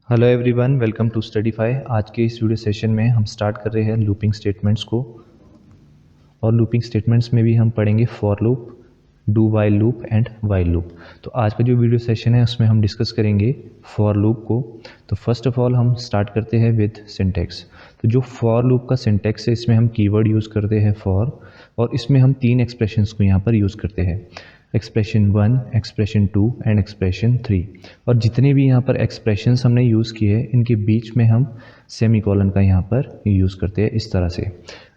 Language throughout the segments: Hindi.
Hello everyone, welcome to Studify. आज के इस वीडियो सेशन में हम स्टार्ट कर रहे हैं लूपिंग स्टेटमेंट्स को। और लूपिंग स्टेटमेंट्स में भी हम पढ़ेंगे for loop, do while loop and while loop. तो आज का जो वीडियो सेशन है उसमें हम डिस्कस करेंगे फॉर लूप को। तो फर्स्ट ऑफ ऑल हम स्टार्ट करते हैं विद सिंटैक्स। तो जो फॉर लूप का सिंटैक्स है इसमें हम कीवर्ड यूज़ करते हैं फॉर, और इसमें हम तीन एक्सप्रेशंस को यहाँ पर यूज़ करते हैं, एक्सप्रेशन 1, एक्सप्रेशन 2 एंड एक्सप्रेशन 3। और जितने भी यहाँ पर एक्सप्रेशंस हमने यूज़ किए हैं इनके बीच में हम सेमीकोलन का यहाँ पर यूज़ करते हैं इस तरह से।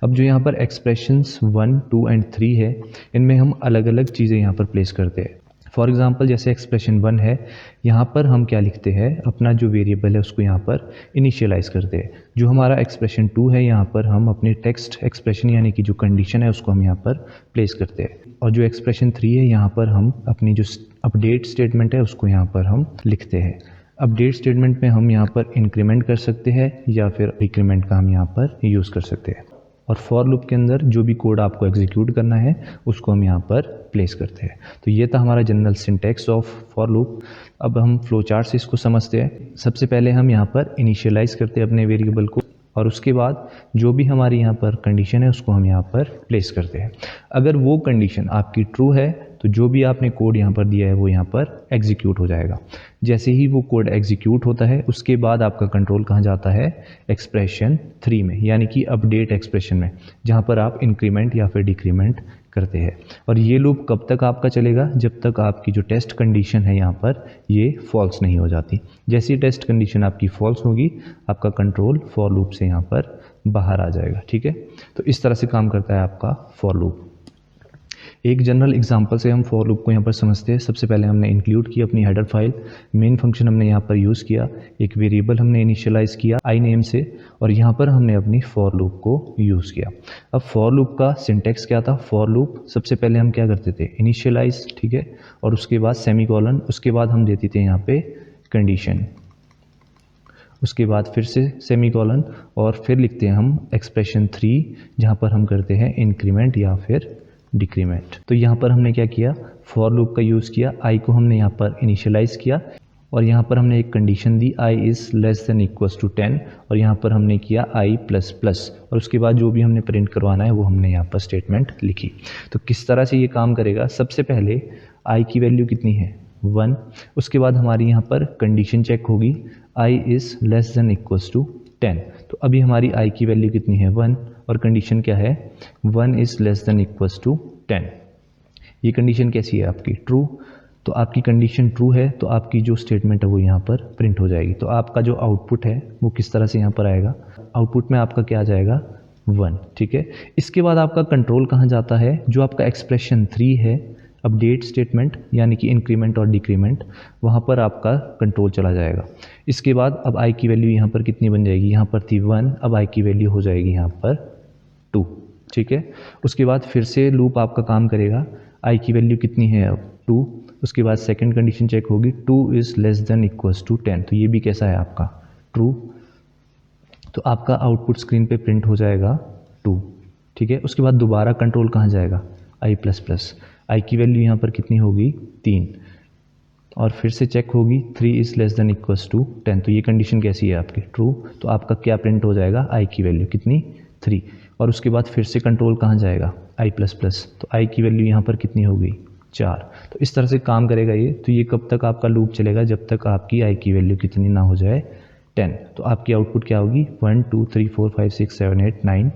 अब जो यहाँ पर एक्सप्रेशंस 1, 2 एंड 3 है इनमें हम अलग अलग चीज़ें यहाँ पर प्लेस करते हैं। फॉर एग्ज़ाम्पल जैसे एक्सप्रेशन 1 है, यहाँ पर हम क्या लिखते हैं, अपना जो वेरिएबल है उसको यहाँ पर इनिशियलाइज़ करते हैं। जो हमारा एक्सप्रेशन 2 है यहाँ पर हम अपने टेक्स्ट एक्सप्रेशन यानी कि जो कंडीशन है उसको हम यहाँ पर प्लेस करते हैं। और जो एक्सप्रेशन 3 है यहाँ पर हम अपनी जो अपडेट स्टेटमेंट है उसको यहाँ पर हम लिखते हैं। अपडेट स्टेटमेंट में हम यहाँ पर इंक्रीमेंट कर सकते हैं या फिर डिक्रीमेंट का हम यहाँ पर यूज़ कर सकते हैं। और फॉर लूप के अंदर जो भी कोड आपको एग्जीक्यूट करना है उसको हम यहाँ पर प्लेस करते हैं। तो ये था हमारा general syntax of for loop. अब हम फ्लो चार्ट से इसको समझते हैं। सबसे पहले हम यहाँ पर इनिशियलाइज़ करते हैं अपने वेरिएबल को, और उसके बाद जो भी हमारी यहाँ पर कंडीशन है उसको हम यहाँ पर प्लेस करते हैं। अगर वो कंडीशन आपकी ट्रू है तो जो भी आपने कोड यहाँ पर दिया है वो यहाँ पर एग्जीक्यूट हो जाएगा। जैसे ही वो कोड एग्जीक्यूट होता है उसके बाद आपका कंट्रोल कहाँ जाता है, एक्सप्रेशन 3 में, यानी कि अपडेट एक्सप्रेशन में, जहाँ पर आप इंक्रीमेंट या फिर डिक्रीमेंट करते हैं। और ये लूप कब तक आपका चलेगा, जब तक आपकी जो टेस्ट कंडीशन है यहाँ पर ये फॉल्स नहीं हो जाती। जैसी टेस्ट कंडीशन आपकी फॉल्स होगी आपका कंट्रोल फॉर लूप से यहाँ पर बाहर आ जाएगा। ठीक है, तो इस तरह से काम करता है आपका फॉर लूप। एक जनरल एग्जांपल से हम फॉर लूप को यहाँ पर समझते हैं। सबसे पहले हमने इंक्लूड की अपनी हेडर फाइल, मेन फंक्शन हमने यहाँ पर यूज़ किया, एक वेरिएबल हमने इनिशियलाइज़ किया आई नेम से, और यहाँ पर हमने अपनी फॉर लूप को यूज़ किया। अब फॉर लूप का सिंटैक्स क्या था, फॉर लूप सबसे पहले हम क्या करते थे, इनिशियलाइज, ठीक है, और उसके बाद सेमीकोलन, उसके बाद हम देते थे यहाँ पे कंडीशन, उसके बाद फिर से सेमीकोलन, और फिर लिखते हैं हम एक्सप्रेशन 3 जहाँ पर हम करते हैं इंक्रीमेंट या फिर डिक्रीमेंट। तो यहाँ पर हमने क्या किया, फॉर लूप का यूज़ किया, आई को हमने यहाँ पर इनिशियलाइज़ किया, और यहाँ पर हमने एक कंडीशन दी I is less than equals to 10, और यहाँ पर हमने किया आई प्लस प्लस, और उसके बाद जो भी हमने प्रिंट करवाना है वो हमने यहाँ पर स्टेटमेंट लिखी। तो किस तरह से ये काम करेगा, सबसे पहले आई की वैल्यू कितनी है 1, उसके बाद हमारी यहाँ पर कंडीशन चेक होगी I is less than equals to 10। तो अभी हमारी आई की वैल्यू कितनी है 1, और कंडीशन क्या है 1 is less than equals to 10। ये कंडीशन कैसी है आपकी, ट्रू। तो आपकी कंडीशन ट्रू है तो आपकी जो स्टेटमेंट है वो यहाँ पर प्रिंट हो जाएगी। तो आपका जो आउटपुट है वो किस तरह से यहाँ पर आएगा, आउटपुट में आपका क्या आ जाएगा 1। ठीक है, इसके बाद आपका कंट्रोल कहाँ जाता है, जो आपका एक्सप्रेशन 3 है, अपडेट स्टेटमेंट यानी कि इंक्रीमेंट और डिक्रीमेंट, वहाँ पर आपका कंट्रोल चला जाएगा। इसके बाद अब आई की वैल्यू यहाँ पर कितनी बन जाएगी, यहाँ पर थी 1, अब आई की वैल्यू हो जाएगी यहाँ पर 2। ठीक है, उसके बाद फिर से लूप आपका काम करेगा, आई की वैल्यू कितनी है अब 2, उसके बाद सेकंड कंडीशन चेक होगी 2 is less than equals to 10। तो ये भी कैसा है आपका ट्रू। तो आपका आउटपुट स्क्रीन पे प्रिंट हो जाएगा 2। ठीक है, उसके बाद दोबारा कंट्रोल कहाँ जाएगा, आई प्लस प्लस, आई की वैल्यू यहाँ पर कितनी होगी 3, और फिर से चेक होगी 3 is less than equals to 10। तो ये कंडीशन कैसी है आपकी ट्रू। तो आपका क्या प्रिंट हो जाएगा, आई की वैल्यू कितनी 3, और उसके बाद फिर से कंट्रोल कहाँ जाएगा आई प्लस प्लस, तो आई की वैल्यू यहाँ पर कितनी होगी 4। तो इस तरह से काम करेगा ये। तो ये कब तक आपका लूप चलेगा, जब तक आपकी आई की वैल्यू कितनी ना हो जाए 10। तो आपकी आउटपुट क्या होगी 1 2 3 4 5 6 7 8 9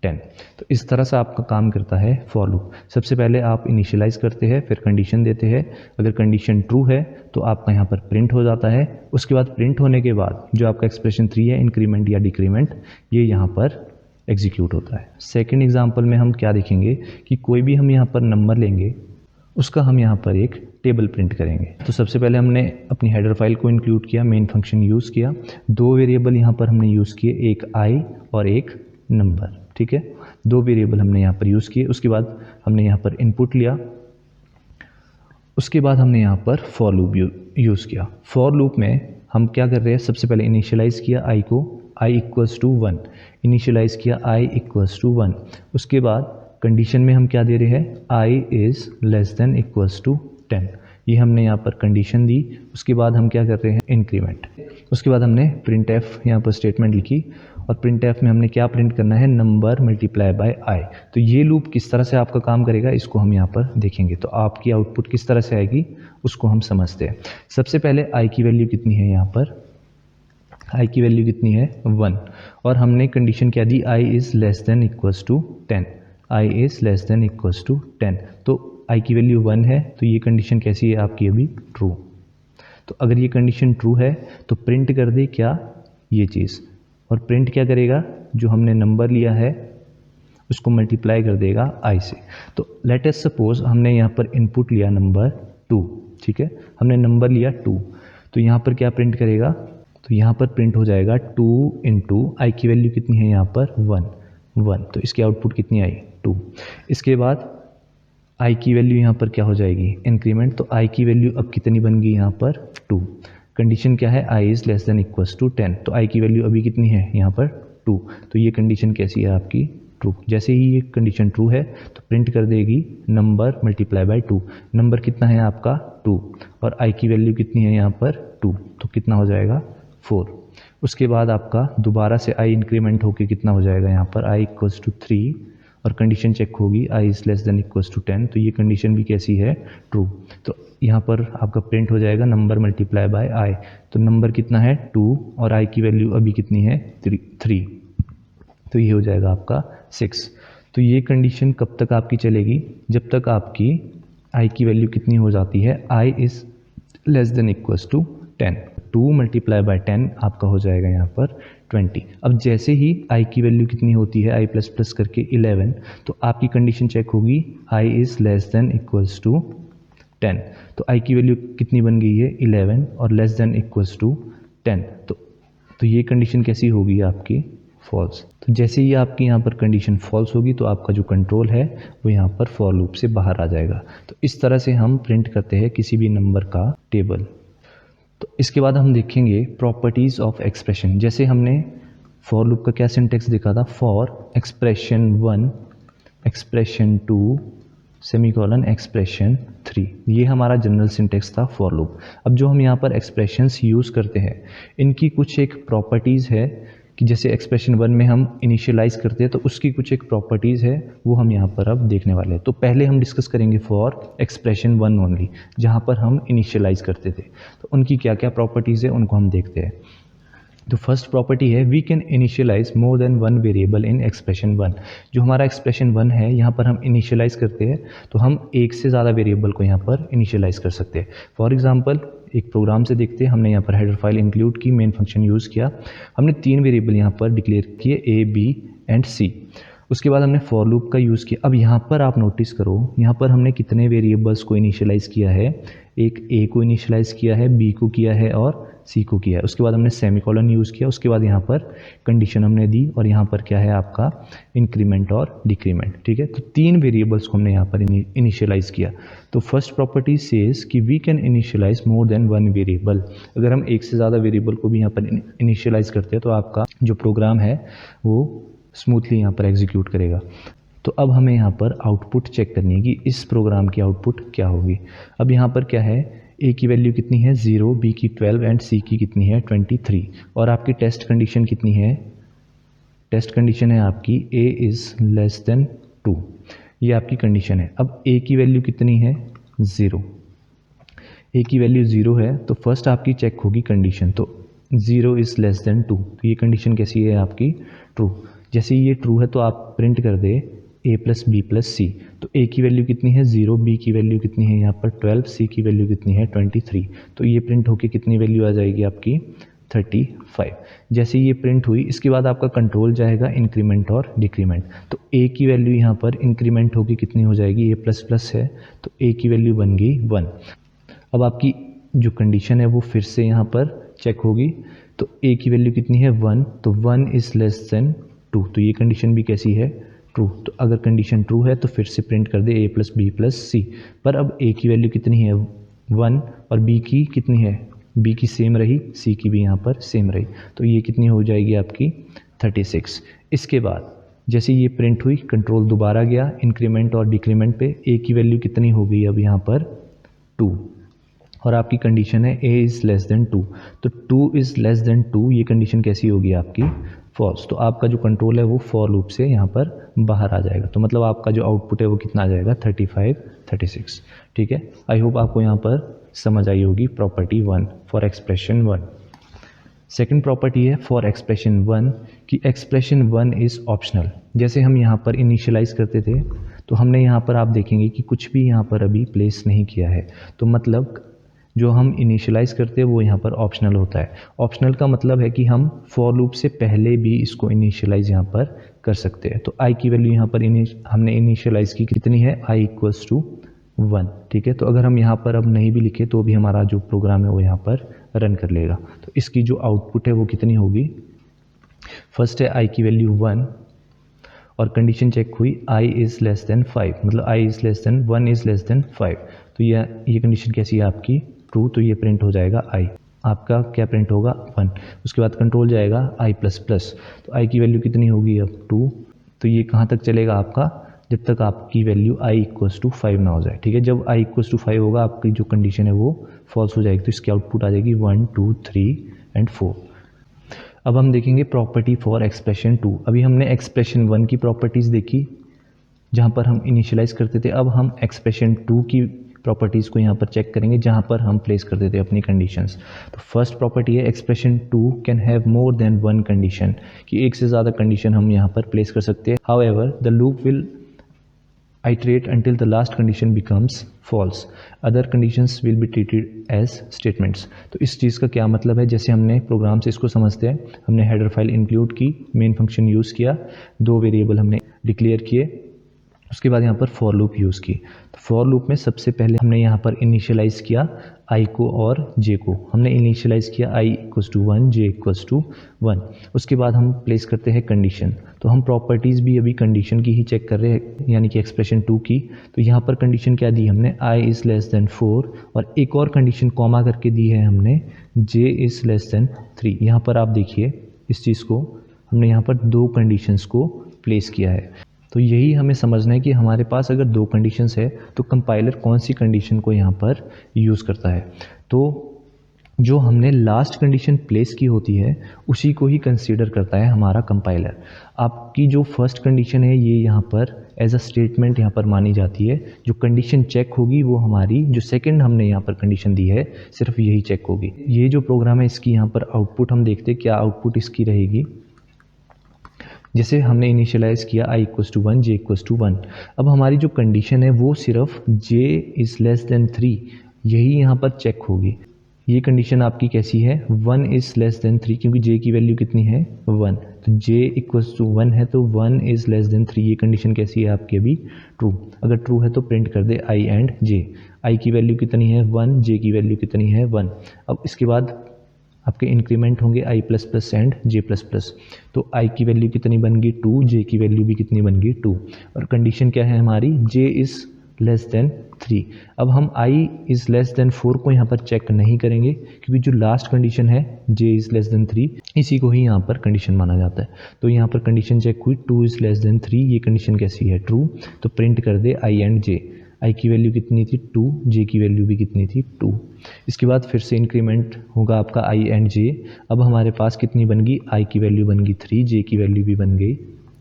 10। तो इस तरह से आपका काम करता है फॉर लूप। सबसे पहले आप इनिशियलाइज़ करते हैं, फिर कंडीशन देते हैं, अगर कंडीशन ट्रू है तो आपका यहाँ पर प्रिंट हो जाता है। उसके बाद प्रिंट होने के बाद जो आपका एक्सप्रेशन 3 है, इंक्रीमेंट या डिक्रीमेंट, ये यहाँ पर एग्जीक्यूट होता है। सेकंड एग्जांपल में हम क्या देखेंगे कि कोई भी हम यहाँ पर नंबर लेंगे उसका हम यहाँ पर एक टेबल प्रिंट करेंगे। तो सबसे पहले हमने अपनी हेडर फाइल को इंक्लूड किया, मेन फंक्शन यूज़ किया, 2 वेरिएबल यहाँ पर हमने यूज़ किए, एक आई और एक नंबर। ठीक है, 2 वेरिएबल हमने यहाँ पर यूज़ किए। उसके बाद हमने यहाँ पर इनपुट लिया, उसके बाद हमने यहाँ पर फॉर लूप यूज़ किया। फॉर लूप में हम क्या कर रहे हैं, सबसे पहले इनिशियलाइज़ किया आई को, आई इक्वल्स टू 1, इनिशियलाइज़ किया आई इक्वल्स टू 1। उसके बाद कंडीशन में हम क्या दे रहे हैं, I is less than equals to 10। ये हमने यहाँ पर कंडीशन दी। उसके बाद हम क्या कर रहे हैं, इंक्रीमेंट। उसके बाद हमने प्रिंट एफ यहाँ पर स्टेटमेंट लिखी और प्रिंट एफ में हमने क्या प्रिंट करना है, नंबर मल्टीप्लाई बाय आई। तो ये लूप किस तरह से आपका काम करेगा इसको हम यहाँ पर देखेंगे। तो आपकी आउटपुट किस तरह से आएगी उसको हम समझते हैं। सबसे पहले आई की वैल्यू कितनी है, यहाँ पर आई की वैल्यू कितनी है 1 और हमने कंडीशन क्या दी, I is less than equals to 10, I is less than equals to 10। तो आई की वैल्यू 1 है तो ये कंडीशन कैसी है आपकी अभी, ट्रू। तो अगर ये कंडीशन ट्रू है तो प्रिंट कर दे क्या, ये चीज़, और प्रिंट क्या करेगा, जो हमने नंबर लिया है उसको मल्टीप्लाई कर देगा आई से। तो लेट अस सपोज हमने यहाँ पर इनपुट लिया नंबर 2, ठीक है, हमने नंबर लिया 2, तो यहाँ पर क्या प्रिंट करेगा, तो यहाँ पर प्रिंट हो जाएगा 2 इंटू आई की वैल्यू कितनी है यहाँ पर 1, तो इसकी आउटपुट कितनी आई 2। इसके बाद आई की वैल्यू यहाँ पर क्या हो जाएगी, इंक्रीमेंट। तो आई की वैल्यू अब कितनी बन गई यहाँ पर 2। कंडीशन क्या है, I is less than equals to 10, तो आई की वैल्यू अभी कितनी है यहाँ पर 2। तो ये कंडीशन कैसी है आपकी, ट्रू। जैसे ही ये कंडीशन ट्रू है तो प्रिंट कर देगी नंबर मल्टीप्लाई बाय 2। नंबर कितना है आपका 2 और आई की वैल्यू कितनी है यहाँ पर 2, तो कितना हो जाएगा 4। उसके बाद आपका दोबारा से आई इंक्रीमेंट होके कितना हो जाएगा यहाँ पर, आई इक्वल्स टू 3 और कंडीशन चेक होगी I is less than equals to 10, तो ये कंडीशन भी कैसी है, ट्रू। तो यहाँ पर आपका प्रिंट हो जाएगा नंबर मल्टीप्लाई बाय आई। तो नंबर कितना है 2 और आई की वैल्यू अभी कितनी है 3, तो ये हो जाएगा आपका 6। तो ये कंडीशन कब तक आपकी चलेगी, जब तक आपकी आई की वैल्यू कितनी हो जाती है, I is less than equals to 10। 2 multiply by 10 आपका हो जाएगा यहाँ पर 20। अब जैसे ही आई की वैल्यू कितनी होती है, आई प्लस प्लस करके 11, तो आपकी कंडीशन चेक होगी I is less than equals to 10। तो आई की वैल्यू कितनी बन गई है 11 और लेस देन इक्वल्स टू 10, तो ये कंडीशन कैसी होगी आपकी, फॉल्स। तो जैसे ही आपकी यहाँ पर कंडीशन फॉल्स होगी तो आपका जो कंट्रोल है वो यहाँ पर फॉर लूप से बाहर आ जाएगा। तो इस तरह से हम प्रिंट करते हैं किसी भी नंबर का टेबल। तो इसके बाद हम देखेंगे प्रॉपर्टीज़ ऑफ एक्सप्रेशन। जैसे हमने फॉर लूप का क्या सिंटेक्स देखा था, for expression 1, expression 2, semicolon expression 3, ये हमारा जनरल सिंटेक्स था फॉर लूप। अब जो हम यहाँ पर एक्सप्रेशंस यूज़ करते हैं इनकी कुछ एक प्रॉपर्टीज़ है कि जैसे एक्सप्रेशन 1 में हम इनिशियलाइज करते हैं तो उसकी कुछ एक प्रॉपर्टीज़ है, वो हम यहाँ पर अब देखने वाले हैं। तो पहले हम डिस्कस करेंगे फॉर एक्सप्रेशन 1 ओनली, जहाँ पर हम इनिशियलाइज करते थे, तो उनकी क्या क्या प्रॉपर्टीज़ है उनको हम देखते हैं। तो फर्स्ट प्रॉपर्टी है we can initialise more than 1 variable in expression 1। जो हमारा एक्सप्रेशन 1 है यहाँ पर हम इनिशियलाइज करते हैं तो हम एक से ज़्यादा वेरिएबल को यहाँ पर इनिशियलाइज कर सकते हैं। फॉर एग्जांपल एक प्रोग्राम से देखते हैं, हमने यहाँ पर हेडर फाइल इंक्लूड की, मेन फंक्शन यूज़ किया, हमने 3 वेरिएबल यहाँ पर डिक्लेयर किए A, B एंड C। उसके बाद हमने फॉर लूप का यूज़ किया। अब यहाँ पर आप नोटिस करो, यहाँ पर हमने कितने वेरिएबल्स को इनिशियलाइज़ किया है, एक A को इनिशियलाइज़ किया है, B को किया है और C को किया है। उसके बाद हमने सेमीकोलन यूज़ किया, उसके बाद यहाँ पर कंडीशन हमने दी और यहाँ पर क्या है आपका इंक्रीमेंट और डिक्रीमेंट, ठीक है। तो 3 वेरिएबल्स को हमने यहाँ पर इनिशियलाइज़ किया। तो फर्स्ट प्रॉपर्टी सेज कि we can initialise more than 1 variable. अगर हम एक से ज़्यादा वेरिएबल को भी यहाँ पर इनिशियलाइज करते हैं तो आपका जो प्रोग्राम है वो स्मूथली यहाँ पर एग्जीक्यूट करेगा। तो अब हमें यहाँ पर आउटपुट चेक करनी है कि इस प्रोग्राम की आउटपुट क्या होगी। अब यहाँ पर क्या है, ए की वैल्यू कितनी है 0, बी की 12 एंड सी की कितनी है 23। और आपकी टेस्ट कंडीशन कितनी है, टेस्ट कंडीशन है आपकी ए इज़ लेस देन 2, ये आपकी कंडीशन है। अब ए की वैल्यू कितनी है 0, ए की वैल्यू 0 है तो फर्स्ट आपकी चेक होगी कंडीशन, तो 0 इज़ लेस देन 2, तो ये कंडीशन कैसी है आपकी ट्रू। जैसे ये ट्रू है तो आप प्रिंट कर दे a प्लस बी प्लस सी। तो a की वैल्यू कितनी है 0, b की वैल्यू कितनी है यहाँ पर 12, c की वैल्यू कितनी है 23। तो ये प्रिंट होके कितनी वैल्यू आ जाएगी आपकी 35। जैसे ये प्रिंट हुई इसके बाद आपका कंट्रोल जाएगा इंक्रीमेंट और डिक्रीमेंट। तो a की वैल्यू यहाँ पर इंक्रीमेंट होगी कितनी हो जाएगी, a प्लस प्लस है तो a की वैल्यू बन गई 1। अब आपकी जो कंडीशन है वो फिर से यहाँ पर चेक होगी, तो a की वैल्यू कितनी है 1, तो 1 इज़ लेस देन 2, तो ये कंडीशन भी कैसी है ट्रू। तो अगर कंडीशन ट्रू है तो फिर से प्रिंट कर दे a प्लस बी प्लस सी। पर अब a की वैल्यू कितनी है 1 और b की कितनी है, b की सेम रही, c की भी यहाँ पर सेम रही, तो ये कितनी हो जाएगी आपकी 36। इसके बाद जैसे ये प्रिंट हुई कंट्रोल दोबारा गया इंक्रीमेंट और डिक्रीमेंट पे, a की वैल्यू कितनी हो गई अब यहाँ पर 2, और आपकी कंडीशन है a इज़ लेस देन 2, तो 2 इज़ लेस देन 2, ये कंडीशन कैसी होगी आपकी? फॉल्स। तो आपका जो कंट्रोल है वो फॉर लूप से यहाँ पर बाहर आ जाएगा। तो मतलब आपका जो आउटपुट है वो कितना आ जाएगा? 35, 36। ठीक है, आई होप आपको यहाँ पर समझ आई होगी property 1 for expression 1। Second property है फॉर एक्सप्रेशन 1 कि एक्सप्रेशन 1 इज़ ऑप्शनल। जैसे हम यहाँ पर इनिशियलाइज करते थे तो हमने यहाँ पर आप देखेंगे कि कुछ भी यहाँ पर अभी प्लेस नहीं किया है, तो मतलब जो हम इनिशियलाइज करते हैं वो यहाँ पर ऑप्शनल होता है। ऑप्शनल का मतलब है कि हम फॉर लूप से पहले भी इसको इनिशियलाइज यहाँ पर कर सकते हैं। तो आई की वैल्यू यहाँ पर हमने इनिशियलाइज की कितनी है? आई इक्वल्स टू 1। ठीक है, तो अगर हम यहाँ पर अब नहीं भी लिखे तो भी हमारा जो प्रोग्राम है वो यहाँ पर रन कर लेगा। तो इसकी जो आउटपुट है वो कितनी होगी? फर्स्ट है आई की वैल्यू 1 और कंडीशन चेक हुई आई इज़ लेस देन 5, मतलब I is less than 1 is less than 5। तो ये कंडीशन कैसी है आपकी? ट्रू। तो ये प्रिंट हो जाएगा आई, आपका क्या प्रिंट होगा? 1। उसके बाद कंट्रोल जाएगा आई प्लस प्लस, तो आई की वैल्यू कितनी होगी अब? 2। तो ये कहाँ तक चलेगा आपका? जब तक आपकी वैल्यू आई इक्वल्स टू 5 ना हो जाए। ठीक है, जब आई इक्वल्स टू 5 होगा आपकी जो कंडीशन है वो फॉल्स हो जाएगी। तो इसकी आउटपुट आ जाएगी 1, 2, 3 एंड 4। अब हम देखेंगे प्रॉपर्टी फॉर एक्सप्रेशन 2। अभी हमने एक्सप्रेशन 1 की प्रॉपर्टीज़ देखी जहाँ पर हम इनिशियलाइज करते थे। अब हम एक्सप्रेशन 2 की प्रॉपर्टीज़ को यहाँ पर चेक करेंगे जहाँ पर हम प्लेस करते थे अपनी कंडीशंस। तो फर्स्ट प्रॉपर्टी है expression 2 can have more than 1 condition, कि एक से ज़्यादा कंडीशन हम यहाँ पर प्लेस कर सकते हैं। However the loop will iterate until the last condition becomes false. Other conditions will be treated as statements. तो इस चीज़ का क्या मतलब है? जैसे हमने प्रोग्राम से इसको समझते हैं, हमने हेडर फाइल इंक्लूड की, मेन फंक्शन यूज़ किया, 2 वेरिएबल हमने डिक्लेयर किए, उसके बाद यहाँ पर फॉर लूप यूज़ की। तो फॉर लूप में सबसे पहले हमने यहाँ पर इनिशियलाइज किया आई को और जे को। हमने इनिशियलाइज किया I equals to 1, J equals to 1। उसके बाद हम प्लेस करते हैं कंडीशन। तो हम प्रॉपर्टीज़ भी अभी कंडीशन की ही चेक कर रहे हैं, यानी कि एक्सप्रेशन 2 की। तो यहाँ पर कंडीशन क्या दी हमने? आई इज़ लेस देन 4, और एक और कंडीशन कॉमा करके दी है हमने, जे इज़ लेस देन 3। यहाँ पर आप देखिए इस चीज़ को, हमने यहाँ पर 2 कंडीशंस को प्लेस किया है। तो यही हमें समझना है कि हमारे पास अगर 2 कंडीशंस है तो कंपाइलर कौन सी कंडीशन को यहाँ पर यूज़ करता है। तो जो हमने लास्ट कंडीशन प्लेस की होती है उसी को ही कंसीडर करता है हमारा कंपाइलर। आपकी जो फर्स्ट कंडीशन है ये यहाँ पर एज अ स्टेटमेंट यहाँ पर मानी जाती है। जो कंडीशन चेक होगी वो हमारी जो सेकंड हमने यहाँ पर कंडीशन दी है सिर्फ यही चेक होगी। ये जो प्रोग्राम है इसकी यहाँ पर आउटपुट हम देखते हैं, क्या आउटपुट इसकी रहेगी। जैसे हमने इनिशियलाइज़ किया I equals to 1, J equals to 1। अब हमारी जो कंडीशन है वो सिर्फ जे इज़ लेस देन 3 यही यहाँ पर चेक होगी। ये कंडीशन आपकी कैसी है? 1 इज़ लेस देन 3, क्योंकि जे की वैल्यू कितनी है? 1। तो जे इक्वल्स टू 1 है तो 1 इज़ लेस देन 3, ये कंडीशन कैसी है आपकी? अभी ट्रू। अगर ट्रू है तो प्रिंट कर दे आई एंड जे। आई की वैल्यू कितनी है? 1, जे की वैल्यू कितनी है? 1। अब इसके बाद आपके इंक्रीमेंट होंगे I plus plus and J plus plus. तो आई की वैल्यू कितनी बन गई? 2, जे की वैल्यू भी कितनी बन गई? 2। और कंडीशन क्या है हमारी? जे इज़ लेस देन 3। अब हम आई इज़ लेस देन 4 को यहाँ पर चेक नहीं करेंगे, क्योंकि जो लास्ट कंडीशन है जे इज़ लेस देन 3 इसी को ही यहाँ पर कंडीशन माना जाता है। तो यहाँ पर कंडीशन चेक हुई 2 इज़ लेस देन 3, ये कंडीशन कैसी है? ट्रू। तो प्रिंट कर दे आई एंड जे। आई की वैल्यू कितनी थी? 2, जे की वैल्यू भी कितनी थी? 2। इसके बाद फिर से इंक्रीमेंट होगा आपका आई एंड जे। अब हमारे पास कितनी बन गई? आई की वैल्यू बन गई 3, जे की वैल्यू भी बन गई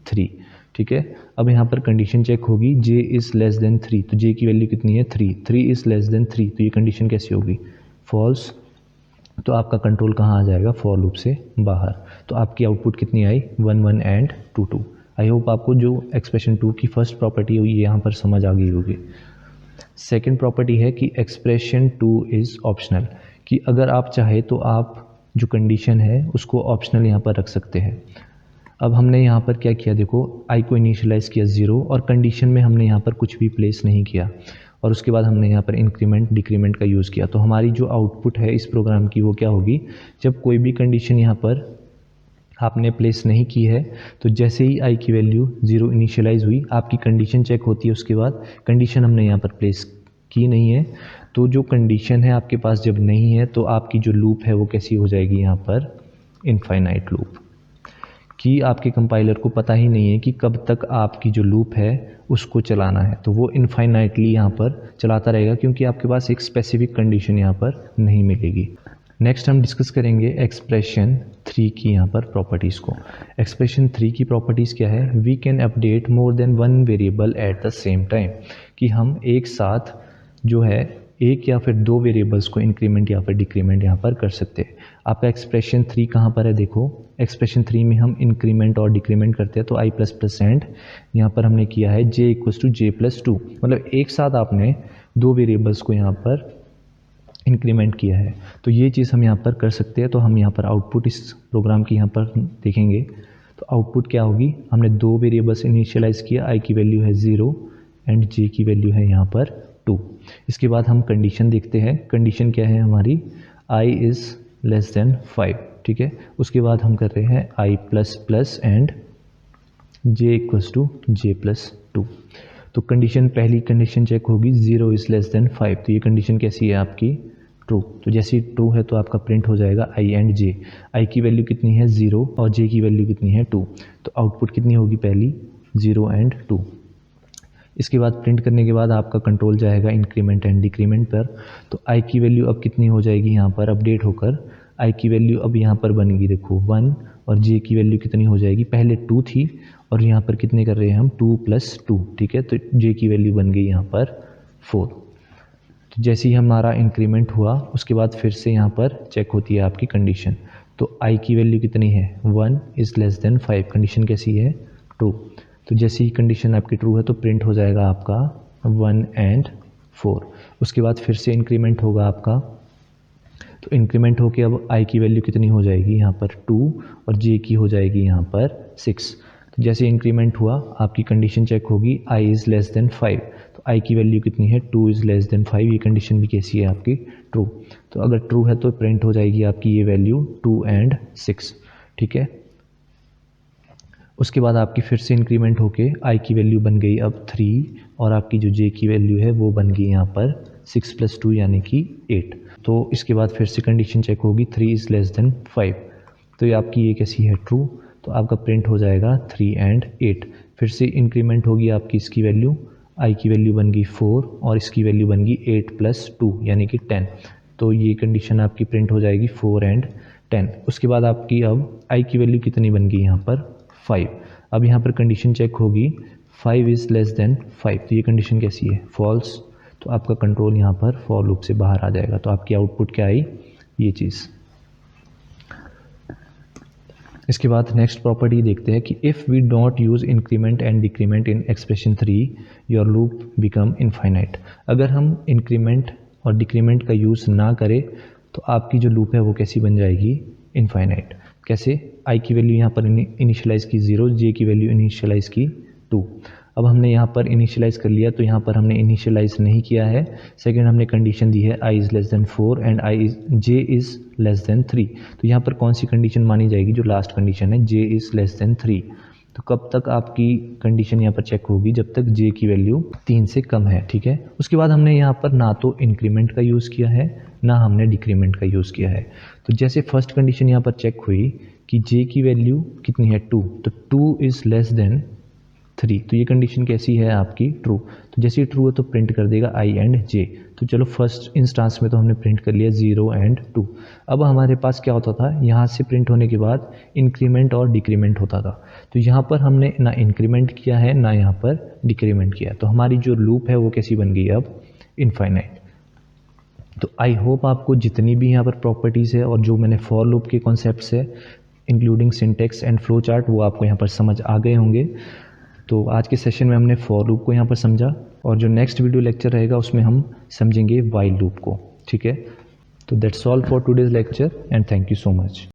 3। ठीक है, अब यहाँ पर कंडीशन चेक होगी जे इज़ लेस देन 3, तो जे की वैल्यू कितनी है? 3। 3 इज़ लेस देन 3, तो ये कंडीशन कैसी होगी? फॉल्स। तो आपका कंट्रोल कहाँ आ जाएगा? फॉर लूप से बाहर। तो आपकी आउटपुट कितनी आई? 1, 1 एंड 2, 2। आई होप आपको जो एक्सप्रेशन 2 की फर्स्ट प्रॉपर्टी हुई यहाँ पर समझ आ गई होगी। सेकेंड प्रॉपर्टी है कि एक्सप्रेशन 2 इज़ ऑप्शनल, कि अगर आप चाहे तो आप जो कंडीशन है उसको ऑप्शनल यहाँ पर रख सकते हैं। अब हमने यहाँ पर क्या किया? देखो आई को इनिशियलाइज़ किया 0 और कंडीशन में हमने यहाँ पर कुछ भी प्लेस नहीं किया, और उसके बाद हमने यहाँ पर इंक्रीमेंट डिक्रीमेंट का यूज़ किया। तो हमारी जो आउटपुट है इस प्रोग्राम की वो क्या होगी? जब कोई भी कंडीशन यहाँ पर आपने प्लेस नहीं की है तो जैसे ही आई की वैल्यू 0 इनिशियलाइज़ हुई आपकी कंडीशन चेक होती है। उसके बाद कंडीशन हमने यहाँ पर प्लेस की नहीं है, तो जो कंडीशन है आपके पास जब नहीं है तो आपकी जो लूप है वो कैसी हो जाएगी? यहाँ पर इनफाइनाइट लूप। कि आपके कंपाइलर को पता ही नहीं है कि कब तक आपकी जो लूप है उसको चलाना है, तो वो इनफाइनाइटली यहाँ पर चलाता रहेगा क्योंकि आपके पास एक स्पेसिफिक कंडीशन यहाँ पर नहीं मिलेगी। नेक्स्ट हम डिस्कस करेंगे एक्सप्रेशन 3 की यहाँ पर प्रॉपर्टीज़ को। एक्सप्रेशन 3 की प्रॉपर्टीज़ क्या है? We can update more than one variable at the same time, कि हम एक साथ जो है एक या फिर दो वेरिएबल्स को इंक्रीमेंट या फिर डिक्रीमेंट यहाँ पर कर सकते हैं। आपका एक्सप्रेशन 3 कहाँ पर है? देखो एक्सप्रेशन 3 में हम इंक्रीमेंट और डिक्रीमेंट करते हैं, तो आई प्लस प्लस एंड यहाँ पर हमने किया है जे इक्वल्स टू जे प्लस 2, मतलब एक साथ आपने दो वेरिएबल्स को यहाँ पर इंक्रीमेंट किया है। तो ये चीज़ हम यहाँ पर कर सकते हैं। तो हम यहाँ पर आउटपुट इस प्रोग्राम की यहाँ पर देखेंगे, तो आउटपुट क्या होगी? हमने दो वेरिएबल्स इनिशियलाइज़ किया, आई की वैल्यू है 0 एंड जे की वैल्यू है यहाँ पर 2। इसके बाद हम कंडीशन देखते हैं। कंडीशन क्या है हमारी? i इज़ लेस देन 5, ठीक है। उसके बाद हम कर रहे हैं i plus plus and j equals to j plus 2। तो कंडीशन, पहली कंडीशन चेक होगी 0 इज़ लेस देन 5, तो ये कंडीशन कैसी है आपकी? ट्रू। तो जैसे ट्रू है तो आपका प्रिंट हो जाएगा i एंड j। i की वैल्यू कितनी है? 0 और j की वैल्यू कितनी है? 2। तो आउटपुट कितनी होगी? पहली 0 एंड 2। इसके बाद प्रिंट करने के बाद आपका कंट्रोल जाएगा इंक्रीमेंट एंड डिक्रीमेंट पर। तो i की वैल्यू अब कितनी हो जाएगी? यहाँ पर अपडेट होकर i की वैल्यू अब यहाँ पर बनेगी, देखो 1, और j की वैल्यू कितनी हो जाएगी? पहले 2 थी और यहाँ पर कितने कर रहे हैं हम? 2 प्लस 2, ठीक है। तो j की वैल्यू बन गई यहाँ पर 4। तो जैसे ही हमारा इंक्रीमेंट हुआ उसके बाद फिर से यहाँ पर चेक होती है आपकी कंडीशन। तो i की वैल्यू कितनी है? 1 इज़ लेस देन 5, कंडीशन कैसी है? ट्रू। तो जैसे ही कंडीशन आपकी ट्रू है तो प्रिंट हो जाएगा आपका 1 एंड 4। उसके बाद फिर से इंक्रीमेंट होगा आपका, तो इंक्रीमेंट होके अब i की वैल्यू कितनी हो जाएगी? यहाँ पर 2 और j की हो जाएगी यहाँ पर 6। तो जैसे इंक्रीमेंट हुआ आपकी कंडीशन चेक होगी i इज़ लेस देन 5, तो i की वैल्यू कितनी है? 2 इज़ लेस देन 5, ये कंडीशन भी कैसी है आपकी? ट्रू। तो अगर ट्रू है तो प्रिंट हो जाएगी आपकी ये वैल्यू 2 एंड 6, ठीक है। उसके बाद आपकी फिर से इंक्रीमेंट होके i की वैल्यू बन गई अब 3 और आपकी जो j की वैल्यू है वो बन गई यहाँ पर 6 प्लस 2 यानी कि 8। तो इसके बाद फिर से कंडीशन चेक होगी 3 इज़ लेस देन 5, तो ये आपकी ये कैसी है? ट्रू। तो आपका प्रिंट हो जाएगा 3 एंड 8। फिर से इंक्रीमेंट होगी आपकी इसकी वैल्यू, i की वैल्यू बन गई 4 और इसकी वैल्यू बन गई 8 प्लस 2 यानी कि 10। तो ये कंडीशन आपकी प्रिंट हो जाएगी 4 एंड 10। उसके बाद आपकी अब i की वैल्यू कितनी बन गई यहाँ पर? 5। अब यहाँ पर कंडीशन चेक होगी 5 इज़ लेस देन 5, तो ये कंडीशन कैसी है? फॉल्स। तो आपका कंट्रोल यहाँ पर फॉर लूप से बाहर आ जाएगा। तो आपकी आउटपुट क्या आई? ये चीज़। इसके बाद नेक्स्ट प्रॉपर्टी देखते हैं कि if we don't use increment and decrement in expression 3 your loop become infinite. अगर हम इंक्रीमेंट और डिक्रीमेंट का यूज़ ना करें तो आपकी जो लूप है वो कैसी बन जाएगी? इनफाइनाइट। कैसे? i की वैल्यू यहाँ पर इनिशियलाइज़ की 0, j की वैल्यू इनिशियलाइज़ की 2। अब हमने यहाँ पर इनिशियलाइज़ कर लिया, तो यहाँ पर हमने इनिशियलाइज़ नहीं किया है। सेकंड हमने कंडीशन दी है i is less then 4 and j is less then 3। तो यहाँ पर कौन सी कंडीशन मानी जाएगी? जो लास्ट कंडीशन है, j इज़ लेस देन 3। तो कब तक आपकी कंडीशन यहाँ पर चेक होगी? जब तक j की वैल्यू 3 से कम है, ठीक है। उसके बाद हमने यहाँ पर ना तो इंक्रीमेंट का यूज़ किया है ना हमने डिक्रीमेंट का यूज़ किया है। तो जैसे फर्स्ट कंडीशन यहाँ पर चेक हुई कि j की वैल्यू कितनी है? 2, तो 2 इज़ लेस देन 3, तो ये कंडीशन कैसी है आपकी? ट्रू। तो जैसे ही ट्रू है तो प्रिंट कर देगा i एंड j। तो चलो फर्स्ट इंस्टांस में तो हमने प्रिंट कर लिया 0 एंड 2। अब हमारे पास क्या होता था? यहाँ से प्रिंट होने के बाद इंक्रीमेंट और डिक्रीमेंट होता था। तो यहाँ पर हमने ना इंक्रीमेंट किया है ना यहाँ पर डिक्रीमेंट किया, तो हमारी जो लूप है वो कैसी बन गई अब? इनफाइनाइट। तो आई होप आपको जितनी भी यहाँ पर प्रॉपर्टीज़ है और जो मैंने फॉर लूप के कॉन्सेप्ट्स है including syntax and flow chart वो आपको यहाँ पर समझ आ गए होंगे। तो आज के सेशन में हमने फॉर लूप को यहाँ पर समझा और जो नेक्स्ट वीडियो लेक्चर रहेगा उसमें हम समझेंगे वाइल लूप को, ठीक है। तो that's all for today's lecture and thank you so much.